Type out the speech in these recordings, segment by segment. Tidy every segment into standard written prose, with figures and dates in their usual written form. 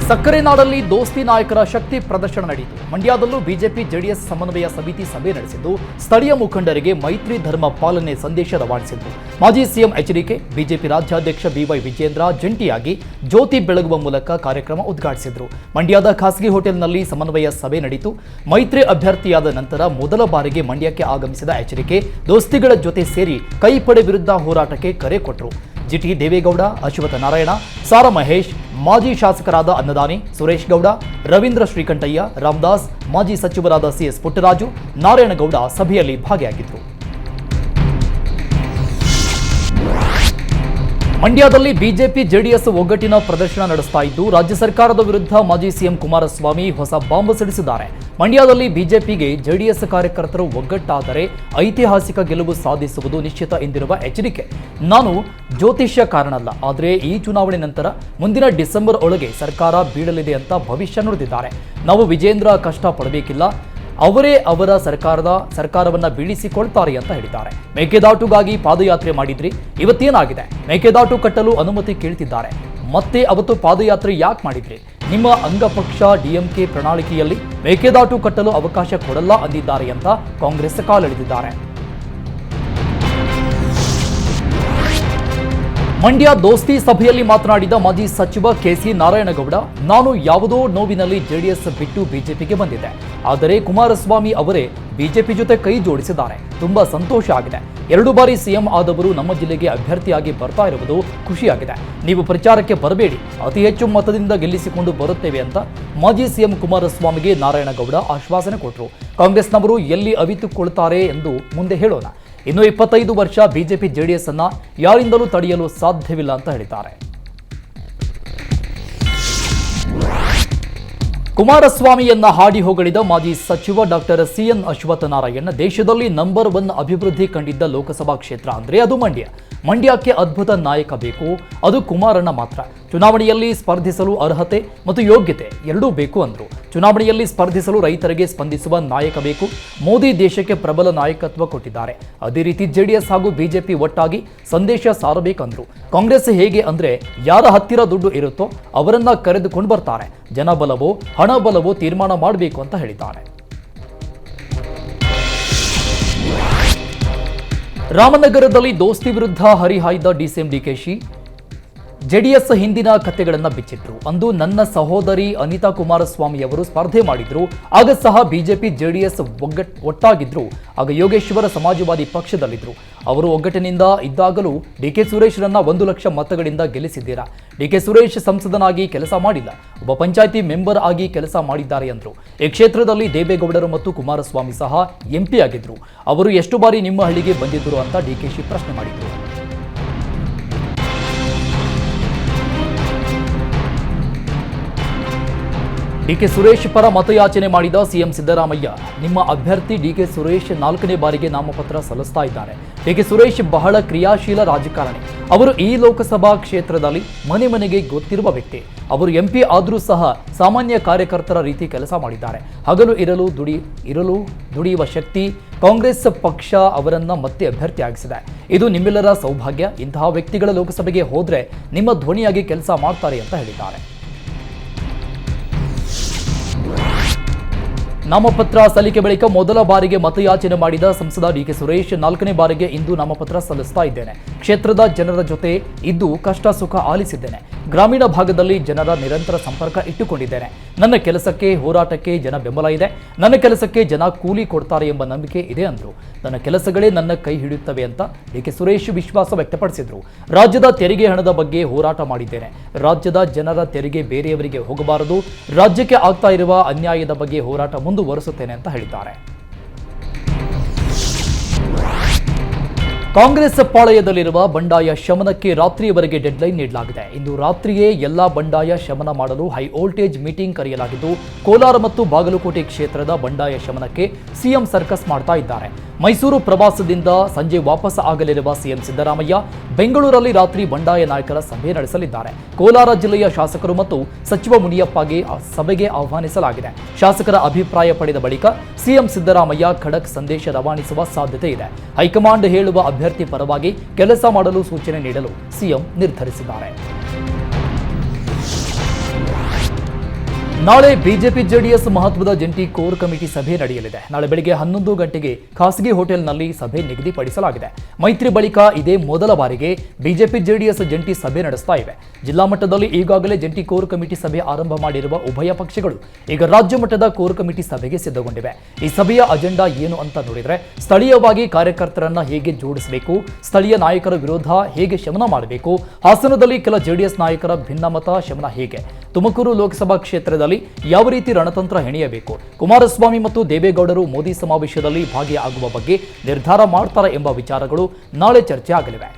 ಸಕ್ಕರೆ ನಾಡಲ್ಲಿ ದೋಸ್ತಿ ನಾಯಕರ ಶಕ್ತಿ ಪ್ರದರ್ಶನ ನಡೆಯಿತು. ಮಂಡ್ಯದಲ್ಲೂ ಬಿಜೆಪಿ ಜೆಡಿಎಸ್ ಸಮನ್ವಯ ಸಮಿತಿ ಸಭೆ ನಡೆಸಿದ್ದು ಸ್ಥಳೀಯ ಮುಖಂಡರಿಗೆ ಮೈತ್ರಿ ಧರ್ಮ ಪಾಲನೆ ಸಂದೇಶ ರವಾನಿಸಿತು. ಮಾಜಿ ಸಿಎಂ ಎಚ್ಡಿಕೆ, ಬಿಜೆಪಿ ರಾಜ್ಯಾಧ್ಯಕ್ಷ ಬಿವೈ ವಿಜೇಂದ್ರ ಜಂಟಿಯಾಗಿ ಜ್ಯೋತಿ ಬೆಳಗುವ ಮೂಲಕ ಕಾರ್ಯಕ್ರಮ ಉದ್ಘಾಟಿಸಿದರು. ಮಂಡ್ಯದ ಖಾಸಗಿ ಹೋಟೆಲ್ನಲ್ಲಿ ಸಮನ್ವಯ ಸಭೆ ನಡೆಯಿತು. ಮೈತ್ರಿ ಅಭ್ಯರ್ಥಿಯಾದ ನಂತರ ಮೊದಲ ಬಾರಿಗೆ ಮಂಡ್ಯಕ್ಕೆ ಆಗಮಿಸಿದ ಎಚ್ಡಿಕೆ ದೋಸ್ತಿಗಳ ಜೊತೆ ಸೇರಿ ಕೈಪಡೆ ವಿರುದ್ಧ ಹೋರಾಟಕ್ಕೆ ಕರೆ ಕೊಟ್ಟರು. ಜಿಟಿ ದೇವೇಗೌಡ, ಅಶ್ವತ್ಥ ನಾರಾಯಣ, ಸಾರಾ ಮಹೇಶ್, ಮಾಜಿ ಶಾಸಕರಾದ ಅನ್ನದಾನಿ, ಸುರೇಶ್ ಗೌಡ, ರವೀಂದ್ರ ಶ್ರೀಕಂಠಯ್ಯ, ರಾಮದಾಸ್, ಮಾಜಿ ಸಚಿವರಾದ ಸಿಎಸ್ ಪುಟ್ಟರಾಜು, ನಾರಾಯಣಗೌಡ ಸಭೆಯಲ್ಲಿ ಭಾಗಿಯಾಗಿದ್ದರು. ಮಂಡ್ಯದಲ್ಲಿ ಬಿಜೆಪಿ ಜೆಡಿಎಸ್ ಒಗ್ಗಟ್ಟಿನ ಪ್ರದರ್ಶನ ನಡೆಸ್ತಾ ಇದ್ದು, ರಾಜ್ಯ ಸರ್ಕಾರದ ವಿರುದ್ಧ ಮಾಜಿ ಸಿಎಂ ಕುಮಾರಸ್ವಾಮಿ ಹೊಸ ಬಾಂಬ್ ಸಿಡಿಸಿದ್ದಾರೆ. ಮಂಡ್ಯದಲ್ಲಿ ಬಿಜೆಪಿಗೆ ಜೆಡಿಎಸ್ ಕಾರ್ಯಕರ್ತರು ಒಗ್ಗಟ್ಟಾದರೆ ಐತಿಹಾಸಿಕ ಗೆಲುವು ಸಾಧಿಸುವುದು ನಿಶ್ಚಿತ ಎಂದಿರುವ ಎಚ್ಡಿಕೆ, ನಾನು ಜ್ಯೋತಿಷ್ಯಕಾರನಲ್ಲ, ಆದರೆ ಈ ಚುನಾವಣೆ ನಂತರ ಮುಂದಿನ ಡಿಸೆಂಬರ್ ಒಳಗೆ ಸರ್ಕಾರ ಬೀಳಲಿದೆ ಅಂತ ಭವಿಷ್ಯ ನುಡಿದಿದ್ದಾರೆ. ನಾವು ವಿಜೇಂದ್ರ ಕಷ್ಟ ಪಡಬೇಕಿಲ್ಲ, ಅವರೇ ಅವರ ಸರ್ಕಾರವನ್ನ ಬೀಳಿಸಿಕೊಳ್ತಾರೆ ಅಂತ ಹೇಳಿದ್ದಾರೆ. ಮೇಕೆದಾಟುಗಾಗಿ ಪಾದಯಾತ್ರೆ ಮಾಡಿದ್ರಿ, ಇವತ್ತೇನಾಗಿದೆ? ಮೇಕೆದಾಟು ಕಟ್ಟಲು ಅನುಮತಿ ಕೇಳ್ತಿದ್ದಾರೆ. ಮತ್ತೆ ಅವತ್ತು ಪಾದಯಾತ್ರೆ ಯಾಕೆ ಮಾಡಿದ್ರಿ? ನಿಮ್ಮ ಅಂಗಪಕ್ಷ ಡಿಎಂಕೆ ಪ್ರಣಾಳಿಕೆಯಲ್ಲಿ ಮೇಕೆದಾಟು ಕಟ್ಟಲು ಅವಕಾಶ ಕೊಡಲ್ಲ ಅಂದಿದ್ದಾರೆ ಅಂತ ಕಾಂಗ್ರೆಸ್ ಕಾಲೆಳೆದಿದ್ದಾರೆ. ಮಂಡ್ಯ ದೋಸ್ತಿ ಸಭೆಯಲ್ಲಿ ಮಾತನಾಡಿದ ಮಾಜಿ ಸಚಿವ ಕೆಸಿ ನಾರಾಯಣಗೌಡ, ನಾನು ಯಾವುದೋ ನೋವಿನಲ್ಲಿ ಜೆಡಿಎಸ್ ಬಿಟ್ಟು ಬಿಜೆಪಿಗೆ ಬಂದಿದ್ದೆ, ಆದರೆ ಕುಮಾರಸ್ವಾಮಿ ಅವರೇ ಬಿಜೆಪಿ ಜೊತೆ ಕೈ ಜೋಡಿಸಿದ್ದಾರೆ. ತುಂಬಾ ಸಂತೋಷ ಆಗಿದೆ. 2 ಬಾರಿ ಸಿಎಂ ಆದವರು ನಮ್ಮ ಜಿಲ್ಲೆಗೆ ಅಭ್ಯರ್ಥಿಯಾಗಿ ಬರ್ತಾ ಇರುವುದು ಖುಷಿಯಾಗಿದೆ. ನೀವು ಪ್ರಚಾರಕ್ಕೆ ಬರಬೇಡಿ, ಅತಿ ಹೆಚ್ಚು ಮತದಿಂದ ಗೆಲ್ಲಿಸಿಕೊಂಡು ಬರುತ್ತೇವೆ ಅಂತ ಮಾಜಿ ಸಿಎಂ ಕುಮಾರಸ್ವಾಮಿಗೆ ನಾರಾಯಣಗೌಡ ಆಶ್ವಾಸನೆ ಕೊಟ್ಟರು. ಕಾಂಗ್ರೆಸ್ನವರು ಎಲ್ಲಿ ಅವಿತುಕೊಳ್ತಾರೆ ಎಂದು ಮುಂದೆ ಹೇಳೋಣ. ಇನ್ನು 25 ವರ್ಷ ಬಿಜೆಪಿ ಜೆಡಿಎಸ್ ಅನ್ನ ಯಾರಿಂದಲೂ ತಡೆಯಲು ಸಾಧ್ಯವಿಲ್ಲ ಅಂತ ಹೇಳಿದ್ದಾರೆ. ಕುಮಾರಸ್ವಾಮಿಯನ್ನ ಹಾಡಿ ಹೊಗಳಿದ ಮಾಜಿ ಸಚಿವ ಡಾಕ್ಟರ್ ಸಿಎನ್ ಅಶ್ವತ್ಥ ನಾರಾಯಣ, ದೇಶದಲ್ಲಿ ನಂಬರ್ 1 ಅಭಿವೃದ್ಧಿ ಕಂಡಿದ್ದ ಲೋಕಸಭಾ ಕ್ಷೇತ್ರ ಅಂದ್ರೆ ಅದು ಮಂಡ್ಯ. ಮಂಡ್ಯಕ್ಕೆ ಅದ್ಭುತ ನಾಯಕ ಬೇಕು, ಅದು ಕುಮಾರಣ್ಣ ಮಾತ್ರ. ಚುನಾವಣೆಯಲ್ಲಿ ಸ್ಪರ್ಧಿಸಲು ಅರ್ಹತೆ ಮತ್ತು ಯೋಗ್ಯತೆ ಎರಡೂ ಬೇಕು ಅಂದ್ರು. ಚುನಾವಣೆಯಲ್ಲಿ ಸ್ಪರ್ಧಿಸಲು ರೈತರಿಗೆ ಸ್ಪಂದಿಸುವ ನಾಯಕ ಬೇಕು. ಮೋದಿ ದೇಶಕ್ಕೆ ಪ್ರಬಲ ನಾಯಕತ್ವ ಕೊಟ್ಟಿದ್ದಾರೆ. ಅದೇ ರೀತಿ ಜೆಡಿಎಸ್ ಹಾಗೂ ಬಿಜೆಪಿ ಒಟ್ಟಾಗಿ ಸಂದೇಶ ಸಾರಬೇಕಂದ್ರು. ಕಾಂಗ್ರೆಸ್ ಹೇಗೆ ಅಂದ್ರೆ ಯಾರ ಹತ್ತಿರ ದುಡ್ಡು ಇರುತ್ತೋ ಅವರನ್ನ ಕರೆದುಕೊಂಡು ಬರ್ತಾರೆ. ಜನಬಲವೋ ಹಣಬಲವೋ ತೀರ್ಮಾನ ಮಾಡಬೇಕು ಅಂತ ಹೇಳಿದ್ದಾರೆ. ರಾಮನಗರದಲ್ಲಿ ದೋಸ್ತಿ ವಿರುದ್ಧ ಹರಿಹಾಯ್ದ ಡಿಸಿಎಂ ಡಿಕೆಶಿ ಜೆಡಿಎಸ್ ಹಿಂದಿನ ಕಥೆಗಳನ್ನು ಬಿಚ್ಚಿಟ್ರು. ಅಂದು ನನ್ನ ಸಹೋದರಿ ಅನಿತಾ ಕುಮಾರಸ್ವಾಮಿ ಅವರು ಸ್ಪರ್ಧೆ ಮಾಡಿದ್ರು, ಆಗ ಸಹ ಬಿಜೆಪಿ ಜೆಡಿಎಸ್ ಒಟ್ಟಾಗಿದ್ರು. ಆಗ ಯೋಗೇಶ್ವರ ಸಮಾಜವಾದಿ ಪಕ್ಷದಲ್ಲಿದ್ರು. ಅವರು ಒಗ್ಗಟ್ಟಿನಿಂದ ಇದ್ದಾಗಲೂ ಡಿಕೆ ಸುರೇಶ್ರನ್ನ 1 ಲಕ್ಷ ಮತಗಳಿಂದ ಗೆಲ್ಲಿಸಿದ್ದೀರಾ. ಡಿಕೆ ಸುರೇಶ್ ಸಂಸದನಾಗಿ ಕೆಲಸ ಮಾಡಿಲ್ಲ, ಒಬ್ಬ ಪಂಚಾಯಿತಿ ಮೆಂಬರ್ ಆಗಿ ಕೆಲಸ ಮಾಡಿದ್ದಾರೆ ಅಂದ್ರು. ಈ ಕ್ಷೇತ್ರದಲ್ಲಿ ದೇವೇಗೌಡರು ಮತ್ತು ಕುಮಾರಸ್ವಾಮಿ ಸಹ ಎಂಪಿ ಆಗಿದ್ರು. ಅವರು ಎಷ್ಟು ಬಾರಿ ನಿಮ್ಮ ಹಳ್ಳಿಗೆ ಬಂದಿದ್ದರು ಅಂತ ಡಿಕೆಶಿ ಪ್ರಶ್ನೆ ಮಾಡಿದ್ರು. ಡಿಕೆ ಸುರೇಶ್ ಪರ ಮತಯಾಚನೆ ಮಾಡಿದ ಸಿಎಂ ಸಿದ್ದರಾಮಯ್ಯ, ನಿಮ್ಮ ಅಭ್ಯರ್ಥಿ ಡಿಕೆ ಸುರೇಶ್ 4ನೇ ಬಾರಿಗೆ ನಾಮಪತ್ರ ಸಲ್ಲಿಸ್ತಾ ಇದ್ದಾರೆ. ಡಿಕೆ ಸುರೇಶ್ ಬಹಳ ಕ್ರಿಯಾಶೀಲ ರಾಜಕಾರಣಿ. ಅವರು ಈ ಲೋಕಸಭಾ ಕ್ಷೇತ್ರದಲ್ಲಿ ಮನೆ ಮನೆಗೆ ಗೊತ್ತಿರುವ ವ್ಯಕ್ತಿ. ಅವರು ಎಂಪಿ ಆದರೂ ಸಹ ಸಾಮಾನ್ಯ ಕಾರ್ಯಕರ್ತರ ರೀತಿ ಕೆಲಸ ಮಾಡಿದ್ದಾರೆ. ಹಗಲು ಇರಲು ದುಡಿಯುವ ಶಕ್ತಿ ಕಾಂಗ್ರೆಸ್ ಪಕ್ಷ ಅವರನ್ನ ಮತ್ತೆ ಅಭ್ಯರ್ಥಿಯಾಗಿಸಿದೆ. ಇದು ನಿಮ್ಮೆಲ್ಲರ ಸೌಭಾಗ್ಯ. ಇಂತಹ ವ್ಯಕ್ತಿಗಳ ಲೋಕಸಭೆಗೆ ಹೋದ್ರೆ ನಿಮ್ಮ ಧ್ವನಿಯಾಗಿ ಕೆಲಸ ಮಾಡ್ತಾರೆ ಅಂತ ಹೇಳಿದ್ದಾರೆ. ನಾಮಪತ್ರ ಸಲ್ಲಿಕೆ ಬಳಿಕ ಮೊದಲ ಬಾರಿಗೆ ಮತಯಾಚನೆ ಮಾಡಿದ ಸಂಸದ ಡಿಕೆ ಸುರೇಶ್, 4ನೇ ಬಾರಿಗೆ ಇಂದು ನಾಮಪತ್ರ ಸಲ್ಲಿಸ್ತಾ ಇದ್ದೇನೆ. ಕ್ಷೇತ್ರದ ಜನರ ಜೊತೆ ಇದ್ದು ಕಷ್ಟ ಸುಖ ಆಲಿಸಿದ್ದೇನೆ. ಗ್ರಾಮೀಣ ಭಾಗದಲ್ಲಿ ಜನರ ನಿರಂತರ ಸಂಪರ್ಕ ಇಟ್ಟುಕೊಂಡಿದ್ದೇನೆ. ನನ್ನ ಕೆಲಸಕ್ಕೆ ಹೋರಾಟಕ್ಕೆ ಜನ ಬೆಂಬಲ ಇದೆ. ನನ್ನ ಕೆಲಸಕ್ಕೆ ಜನ ಕೂಲಿ ಕೊಡ್ತಾರೆ ಎಂಬ ನಂಬಿಕೆ ಇದೆ ಅಂದ್ರು. ನನ್ನ ಕೆಲಸಗಳೇ ನನ್ನ ಕೈ ಹಿಡಿಯುತ್ತವೆ ಅಂತ ಡಿಕೆ ಸುರೇಶ್ ವಿಶ್ವಾಸ ವ್ಯಕ್ತಪಡಿಸಿದ್ರು. ರಾಜ್ಯದ ತೆರಿಗೆ ಹಣದ ಬಗ್ಗೆ ಹೋರಾಟ ಮಾಡಿದ್ದೇನೆ. ರಾಜ್ಯದ ಜನರ ತೆರಿಗೆ ಬೇರೆಯವರಿಗೆ ಹೋಗಬಾರದು. ರಾಜ್ಯಕ್ಕೆ ಆಗ್ತಾ ಇರುವ ಅನ್ಯಾಯದ ಬಗ್ಗೆ ಹೋರಾಟ ಮುಂದುವರಿಸುತ್ತೇನೆ ಅಂತ ಹೇಳಿದ್ದಾರೆ. ಕಾಂಗ್ರೆಸ್ ಪಾಳಯದಲ್ಲಿರುವ ಬಂಡಾಯ ಶಮನಕ್ಕೆ ರಾತ್ರಿಯವರೆಗೆ ಡೆಡ್ಲೈನ್ ನೀಡಲಾಗಿದೆ. ಇಂದು ರಾತ್ರಿಯೇ ಎಲ್ಲಾ ಬಂಡಾಯ ಶಮನ ಮಾಡಲು ಹೈ ವೋಲ್ಟೇಜ್ ಮೀಟಿಂಗ್ ಕರೆಯಲಾಗಿದ್ದು, ಕೋಲಾರ ಮತ್ತು ಬಾಗಲಕೋಟೆ ಕ್ಷೇತ್ರದ ಬಂಡಾಯ ಶಮನಕ್ಕೆ ಸಿಎಂ ಸರ್ಕಸ್ ಮಾಡ್ತಾ ಇದ್ದಾರೆ. ಮೈಸೂರು ಪ್ರವಾಸದಿಂದ ಸಂಜೆ ವಾಪಸ್ ಆಗಲಿರುವ ಸಿಎಂ ಸಿದ್ದರಾಮಯ್ಯ ಬೆಂಗಳೂರಲ್ಲಿ ರಾತ್ರಿ ಬಂಡಾಯ ನಾಯಕರ ಸಭೆ ನಡೆಸಲಿದ್ದಾರೆ. ಕೋಲಾರ ಜಿಲ್ಲೆಯ ಶಾಸಕರು ಮತ್ತು ಸಚಿವ ಮುನಿಯಪ್ಪಗೆ ಸಭೆಗೆ ಆಹ್ವಾನಿಸಲಾಗಿದೆ. ಶಾಸಕರ ಅಭಿಪ್ರಾಯ ಪಡೆದ ಬಳಿಕ ಸಿಎಂ ಸಿದ್ದರಾಮಯ್ಯ ಖಡಕ್ ಸಂದೇಶ ರವಾನಿಸುವ ಸಾಧ್ಯತೆ ಇದೆ. ಹೈಕಮಾಂಡ್ ಹೇಳುವ ಅಭ್ಯರ್ಥಿ ಪರವಾಗಿ ಕೆಲಸ ಮಾಡಲು ಸೂಚನೆ ನೀಡಲು ಸಿಎಂ ನಿರ್ಧರಿಸಿದ್ದಾರೆ. ನಾಳೆ ಬಿಜೆಪಿ ಜೆಡಿಎಸ್ ಮಹತ್ವದ ಜಂಟಿ ಕೋರ್ ಕಮಿಟಿ ಸಭೆ ನಡೆಯಲಿದೆ. ನಾಳೆ ಬೆಳಗ್ಗೆ 11 ಗಂಟೆಗೆ ಖಾಸಗಿ ಹೋಟೆಲ್ನಲ್ಲಿ ಸಭೆ ನಿಗದಿಪಡಿಸಲಾಗಿದೆ. ಮೈತ್ರಿ ಬಳಿಕ ಇದೇ ಮೊದಲ ಬಾರಿಗೆ ಬಿಜೆಪಿ ಜೆಡಿಎಸ್ ಜಂಟಿ ಸಭೆ ನಡೆಸ್ತಾ ಇವೆ. ಜಿಲ್ಲಾ ಮಟ್ಟದಲ್ಲಿ ಈಗಾಗಲೇ ಜಂಟಿ ಕೋರ್ ಕಮಿಟಿ ಸಭೆ ಆರಂಭ ಮಾಡಿರುವ ಉಭಯ ಪಕ್ಷಗಳು ಈಗ ರಾಜ್ಯ ಮಟ್ಟದ ಕೋರ್ ಕಮಿಟಿ ಸಭೆಗೆ ಸಿದ್ಧಗೊಂಡಿವೆ. ಈ ಸಭೆಯ ಅಜೆಂಡಾ ಏನು ಅಂತ ನೋಡಿದ್ರೆ, ಸ್ಥಳೀಯವಾಗಿ ಕಾರ್ಯಕರ್ತರನ್ನ ಹೇಗೆ ಜೋಡಿಸಬೇಕು, ಸ್ಥಳೀಯ ನಾಯಕರ ವಿರೋಧ ಹೇಗೆ ಶಮನ ಮಾಡಬೇಕು, ಹಾಸನದಲ್ಲಿ ಕೆಲ ಜೆಡಿಎಸ್ ನಾಯಕರ ಭಿನ್ನಮತ ಶಮನ ಹೇಗೆ, ತುಮಕೂರು ಲೋಕಸಭಾ ಕ್ಷೇತ್ರದಲ್ಲಿ ಯಾವ ರೀತಿ ರಣತಂತ್ರ ಹೆಣೆಯಬೇಕು, ಕುಮಾರಸ್ವಾಮಿ ಮತ್ತು ದೇವೇಗೌಡರು ಮೋದಿ ಸಮಾವೇಶದಲ್ಲಿ ಭಾಗಿಯಾಗುವ ಬಗ್ಗೆ ನಿರ್ಧಾರ ಮಾಡ್ತಾರೆ ಎಂಬ ವಿಚಾರಗಳು ನಾಳೆ ಚರ್ಚೆ ಆಗಲಿವೆ.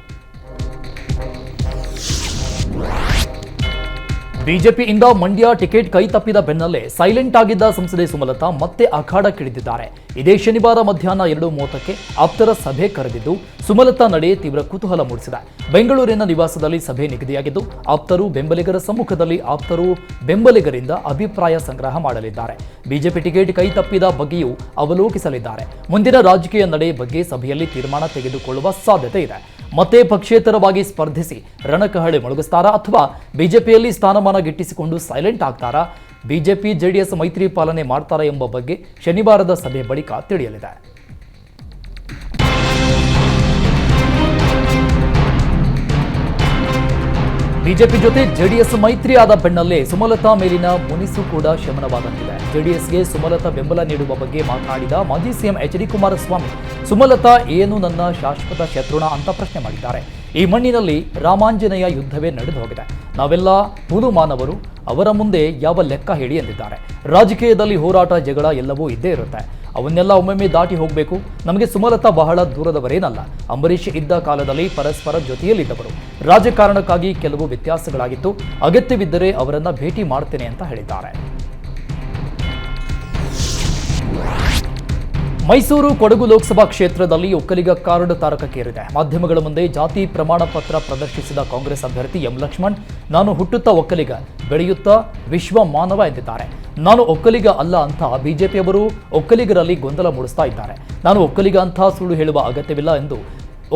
ಬಿಜೆಪಿಯಿಂದ ಮಂಡ್ಯ ಟಿಕೆಟ್ ಕೈ ತಪ್ಪಿದ ಬೆನ್ನಲ್ಲೇ ಸೈಲೆಂಟ್ ಆಗಿದ್ದ ಸಂಸದೆ ಸುಮಲತಾ ಮತ್ತೆ ಅಖಾಡಕ್ಕಿಳಿದಿದ್ದಾರೆ. ಇದೇ ಶನಿವಾರ ಮಧ್ಯಾಹ್ನ 2:30ಕ್ಕೆ ಆಪ್ತರ ಸಭೆ ಕರೆದಿದ್ದು ಸುಮಲತಾ ನಡೆ ತೀವ್ರ ಕುತೂಹಲ ಮೂಡಿಸಿದೆ. ಬೆಂಗಳೂರಿನ ನಿವಾಸದಲ್ಲಿ ಸಭೆ ನಿಗದಿಯಾಗಿದ್ದು ಆಪ್ತರು ಬೆಂಬಲಿಗರ ಸಮ್ಮುಖದಲ್ಲಿ ಆಪ್ತರು ಬೆಂಬಲಿಗರಿಂದ ಅಭಿಪ್ರಾಯ ಸಂಗ್ರಹ ಮಾಡಲಿದ್ದಾರೆ. ಬಿಜೆಪಿ ಟಿಕೆಟ್ ಕೈ ತಪ್ಪಿದ ಬಗ್ಗೆಯೂ ಅವಲೋಕಿಸಲಿದ್ದಾರೆ. ಮುಂದಿನ ರಾಜಕೀಯ ನಡೆ ಬಗ್ಗೆ ಸಭೆಯಲ್ಲಿ ತೀರ್ಮಾನ ತೆಗೆದುಕೊಳ್ಳುವ ಸಾಧ್ಯತೆ ಇದೆ. ಮತ್ತೆ ಪಕ್ಷೇತರವಾಗಿ ಸ್ಪರ್ಧಿಸಿ ರಣಕಹಳೆ ಮೊಳಗಿಸ್ತಾರಾ ಅಥವಾ ಬಿಜೆಪಿಯಲ್ಲಿ ಸ್ಥಾನಮಾನ ಗಿಟ್ಟಿಸಿಕೊಂಡು ಸೈಲೆಂಟ್ ಆಗ್ತಾರಾ, ಬಿಜೆಪಿ ಜೆಡಿಎಸ್ ಮೈತ್ರಿ ಪಾಲನೆ ಮಾಡ್ತಾರಾ ಎಂಬ ಬಗ್ಗೆ ಶನಿವಾರದ ಸಭೆ ಬಳಿಕ ತಿಳಿಯಲಿದೆ. ಬಿಜೆಪಿ ಜೊತೆ ಜೆಡಿಎಸ್ ಮೈತ್ರಿ ಆದ ಬೆನ್ನಲ್ಲೇ ಸುಮಲತಾ ಮೇಲಿನ ಮುನಿಸು ಕೂಡ ಶಮನವಾದಂತಿದೆ. ಜೆಡಿಎಸ್ಗೆ ಸುಮಲತಾ ಬೆಂಬಲ ನೀಡುವ ಬಗ್ಗೆ ಮಾತನಾಡಿದ ಮಾಜಿ CM H D Kumaraswamy, Sumalatha ಏನು ನನ್ನ ಶಾಶ್ವತ ಶತ್ರುಣ ಅಂತ ಪ್ರಶ್ನೆ ಮಾಡಿದ್ದಾರೆ. ಈ ಮಣ್ಣಿನಲ್ಲಿ ರಾಮಾಂಜನೇಯ ಯುದ್ಧವೇ ನಡೆದು ಹೋಗಿದೆ. ನಾವೆಲ್ಲ ಹುಲು ಮಾನವರು, ಅವರ ಮುಂದೆ ಯಾವ ಲೆಕ್ಕ ಹೇಳಿ ಎಂದಿದ್ದಾರೆ. ರಾಜಕೀಯದಲ್ಲಿ ಹೋರಾಟ ಜಗಳ ಎಲ್ಲವೂ ಇದ್ದೇ ಇರುತ್ತೆ. ಅವನ್ನೆಲ್ಲ ಒಮ್ಮೊಮ್ಮೆ ದಾಟಿ ಹೋಗಬೇಕು. ನಮಗೆ ಸುಮಲತಾ ಬಹಳ ದೂರದವರೇನಲ್ಲ. ಅಂಬರೀಷ್ ಇದ್ದ ಕಾಲದಲ್ಲಿ ಪರಸ್ಪರ ಜೊತೆಯಲ್ಲಿದ್ದವರು. ರಾಜಕಾರಣಕ್ಕಾಗಿ ಕೆಲವು ವ್ಯತ್ಯಾಸಗಳಾಗಿತ್ತು. ಅಗತ್ಯವಿದ್ದರೆ ಅವರನ್ನ ಭೇಟಿ ಮಾಡ್ತೇನೆ ಅಂತ ಹೇಳಿದ್ದಾರೆ. ಮೈಸೂರು ಕೊಡಗು ಲೋಕಸಭಾ ಕ್ಷೇತ್ರದಲ್ಲಿ ಒಕ್ಕಲಿಗ ಕಾರ್ಡ್ ತಾರಕಕ್ಕೇರಿದೆ. ಮಾಧ್ಯಮಗಳ ಮುಂದೆ ಜಾತಿ ಪ್ರಮಾಣ ಪತ್ರ ಪ್ರದರ್ಶಿಸಿದ ಕಾಂಗ್ರೆಸ್ ಅಭ್ಯರ್ಥಿ ಎಂ ಲಕ್ಷ್ಮಣ್, ನಾನು ಹುಟ್ಟುತ್ತಾ ಒಕ್ಕಲಿಗ, ಬೆಳೆಯುತ್ತಾ ವಿಶ್ವ ಮಾನವ ಎಂದಿದ್ದಾರೆ. ನಾನು ಒಕ್ಕಲಿಗ ಅಲ್ಲ ಅಂತ ಬಿಜೆಪಿಯವರು ಒಕ್ಕಲಿಗರಲ್ಲಿ ಗೊಂದಲ ಮೂಡಿಸ್ತಾ ಇದ್ದಾರೆ. ನಾನು ಒಕ್ಕಲಿಗ ಅಂತ ಸುಳ್ಳು ಹೇಳುವ ಅಗತ್ಯವಿಲ್ಲ ಎಂದು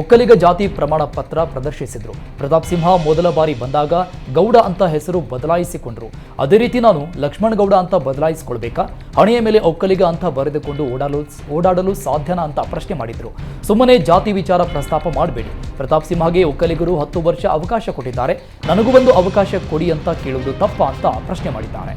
ಒಕ್ಕಲಿಗ ಜಾತಿ ಪ್ರಮಾಣ ಪತ್ರ ಪ್ರದರ್ಶಿಸಿದ್ರು. ಪ್ರತಾಪ್ ಸಿಂಹ ಮೊದಲ ಬಾರಿ ಬಂದಾಗ ಗೌಡ ಅಂತ ಹೆಸರು ಬದಲಾಯಿಸಿಕೊಂಡ್ರು. ಅದೇ ರೀತಿ ನಾನು ಲಕ್ಷ್ಮಣ್ ಗೌಡ ಅಂತ ಬದಲಾಯಿಸಿಕೊಳ್ಬೇಕಾ? ಹಣೆಯ ಮೇಲೆ ಒಕ್ಕಲಿಗ ಅಂತ ಬರೆದುಕೊಂಡು ಓಡಾಡಲು ಸಾಧ್ಯನಾ ಅಂತ ಪ್ರಶ್ನೆ ಮಾಡಿದ್ರು. ಸುಮ್ಮನೆ ಜಾತಿ ವಿಚಾರ ಪ್ರಸ್ತಾಪ ಮಾಡಬೇಡಿ. ಪ್ರತಾಪ್ ಸಿಂಹಗೆ ಒಕ್ಕಲಿಗರು 10 ವರ್ಷ ಅವಕಾಶ ಕೊಟ್ಟಿದ್ದಾರೆ. ನನಗೂ ಒಂದು ಅವಕಾಶ ಕೊಡಿ ಅಂತ ಕೇಳುವುದು ತಪ್ಪಾ ಅಂತ ಪ್ರಶ್ನೆ ಮಾಡಿದ್ದಾರೆ.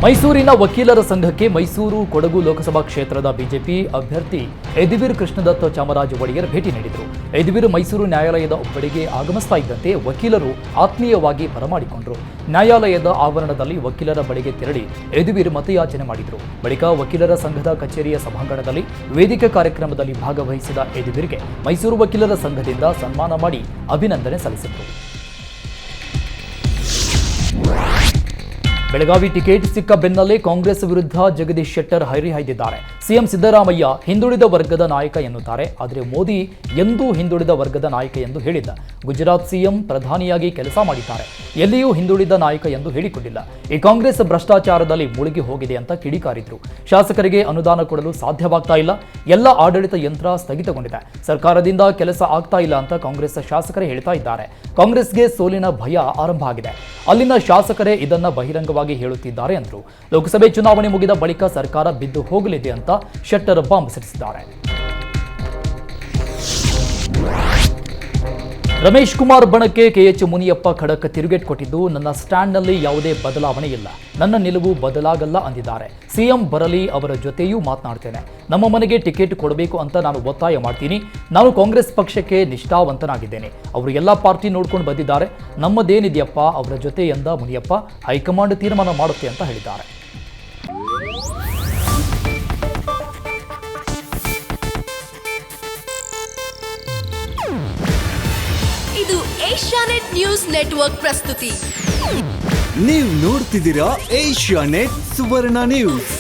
ಮೈಸೂರಿನ ವಕೀಲರ ಸಂಘಕ್ಕೆ ಮೈಸೂರು ಕೊಡಗು ಲೋಕಸಭಾ ಕ್ಷೇತ್ರದ ಬಿಜೆಪಿ ಅಭ್ಯರ್ಥಿ ಯದುವೀರ್ ಕೃಷ್ಣದತ್ತ ಚಾಮರಾಜ ಒಡೆಯರ್ ಭೇಟಿ ನೀಡಿದರು. ಯದುವೀರ್ ಮೈಸೂರು ನ್ಯಾಯಾಲಯದ ಒಬ್ಬಳಿಗೆ ಆಗಮಿಸ್ತಾ ಇದ್ದಂತೆ ವಕೀಲರು ಆತ್ಮೀಯವಾಗಿ ಬರಮಾಡಿಕೊಂಡರು. ನ್ಯಾಯಾಲಯದ ಆವರಣದಲ್ಲಿ ವಕೀಲರ ಬಳಿಗೆ ತೆರಳಿ ಯದುವೀರ್ ಮತಯಾಚನೆ ಮಾಡಿದರು. ಬಳಿಕ ವಕೀಲರ ಸಂಘದ ಕಚೇರಿಯ ಸಭಾಂಗಣದಲ್ಲಿ ವೇದಿಕೆ ಕಾರ್ಯಕ್ರಮದಲ್ಲಿ ಭಾಗವಹಿಸಿದ ಯದುವೀರ್ಗೆ ಮೈಸೂರು ವಕೀಲರ ಸಂಘದಿಂದ ಸನ್ಮಾನ ಮಾಡಿ ಅಭಿನಂದನೆ ಸಲ್ಲಿಸಿದರು. ಬೆಳಗಾವಿ ಟಿಕೆಟ್ ಸಿಕ್ಕ ಬೆನ್ನಲ್ಲೇ ಕಾಂಗ್ರೆಸ್ ವಿರುದ್ಧ ಜಗದೀಶ್ ಶೆಟ್ಟರ್ ಹರಿಹಾಯ್ದಿದ್ದಾರೆ. ಸಿಎಂ ಸಿದ್ದರಾಮಯ್ಯ ಹಿಂದುಳಿದ ವರ್ಗದ ನಾಯಕ ಎನ್ನುತ್ತಾರೆ, ಆದರೆ ಮೋದಿ ಎಂದೂ ಹಿಂದುಳಿದ ವರ್ಗದ ನಾಯಕ ಎಂದು ಹೇಳಿಲ್ಲ. ಗುಜರಾತ್ ಸಿಎಂ ಪ್ರಧಾನಿಯಾಗಿ ಕೆಲಸ ಮಾಡಿದ್ದಾರೆ, ಎಲ್ಲಿಯೂ ಹಿಂದುಳಿದ ನಾಯಕ ಎಂದು ಹೇಳಿಕೊಂಡಿಲ್ಲ. ಈ ಕಾಂಗ್ರೆಸ್ ಭ್ರಷ್ಟಾಚಾರದಲ್ಲಿ ಮುಳುಗಿ ಹೋಗಿದೆ ಅಂತ ಕಿಡಿಕಾರಿದ್ರು. ಶಾಸಕರಿಗೆ ಅನುದಾನ ಕೊಡಲು ಸಾಧ್ಯವಾಗ್ತಾ ಇಲ್ಲ, ಎಲ್ಲ ಆಡಳಿತ ಯಂತ್ರ ಸ್ಥಗಿತಗೊಂಡಿದೆ, ಸರ್ಕಾರದಿಂದ ಕೆಲಸ ಆಗ್ತಾ ಇಲ್ಲ ಅಂತ ಕಾಂಗ್ರೆಸ್ ಶಾಸಕರೇ ಹೇಳ್ತಾ ಇದ್ದಾರೆ. ಕಾಂಗ್ರೆಸ್ಗೆ ಸೋಲಿನ ಭಯ ಆರಂಭ ಆಗಿದೆ. ಅಲ್ಲಿನ ಶಾಸಕರೇ ಇದನ್ನ ಬಹಿರಂಗವಾಗಿ ಹೇಳುತ್ತಿದ್ದಾರೆ ಎಂದರು. ಲೋಕಸಭೆ ಚುನಾವಣೆ ಮುಗಿದ ಬಳಿಕ ಸರ್ಕಾರ ಬಿದ್ದು ಹೋಗಲಿದೆ ಅಂತ ಶೆಟ್ಟರ್ ಬಾಂಬ್ ಸಿಡಿಸಿದ್ದಾರೆ. ರಮೇಶ್ ಕುಮಾರ್ ಬಣಕ್ಕೆ ಕೆಎಚ್ ಮುನಿಯಪ್ಪ ಖಡಕ್ ತಿರುಗೇಟ್ ಕೊಟ್ಟಿದ್ದು, ನನ್ನ ಸ್ಟ್ಯಾಂಡ್ನಲ್ಲಿ ಯಾವುದೇ ಬದಲಾವಣೆ ಇಲ್ಲ, ನನ್ನ ನಿಲುವು ಬದಲಾಗಲ್ಲ ಅಂದಿದ್ದಾರೆ. ಸಿಎಂ ಬರಲಿ, ಅವರ ಜೊತೆಯೂ ಮಾತನಾಡ್ತೇನೆ. ನಮ್ಮ ಮನೆಗೆ ಟಿಕೆಟ್ ಕೊಡಬೇಕು ಅಂತ ನಾನು ಒತ್ತಾಯ ಮಾಡ್ತೀನಿ. ನಾನು ಕಾಂಗ್ರೆಸ್ ಪಕ್ಷಕ್ಕೆ ನಿಷ್ಠಾವಂತನಾಗಿದ್ದೇನೆ. ಅವರು ಎಲ್ಲ ಪಾರ್ಟಿ ನೋಡ್ಕೊಂಡು ಬಂದಿದ್ದಾರೆ. ನಮ್ಮದೇನಿದೆಯಪ್ಪ ಅವರ ಜೊತೆ ಎಂದ ಮುನಿಯಪ್ಪ, ಹೈಕಮಾಂಡ್ ತೀರ್ಮಾನ ಮಾಡುತ್ತೆ ಅಂತ ಹೇಳಿದ್ದಾರೆ. ಇದು ಏಷ್ಯಾನೆಟ್ ನ್ಯೂಸ್ ನೆಟ್ವರ್ಕ್ ಪ್ರಸ್ತುತಿ. ನೀವು ನೋಡ್ತಿದ್ದೀರಾ ಏಷ್ಯಾನೆಟ್ ಸುವರ್ಣ ನ್ಯೂಸ್.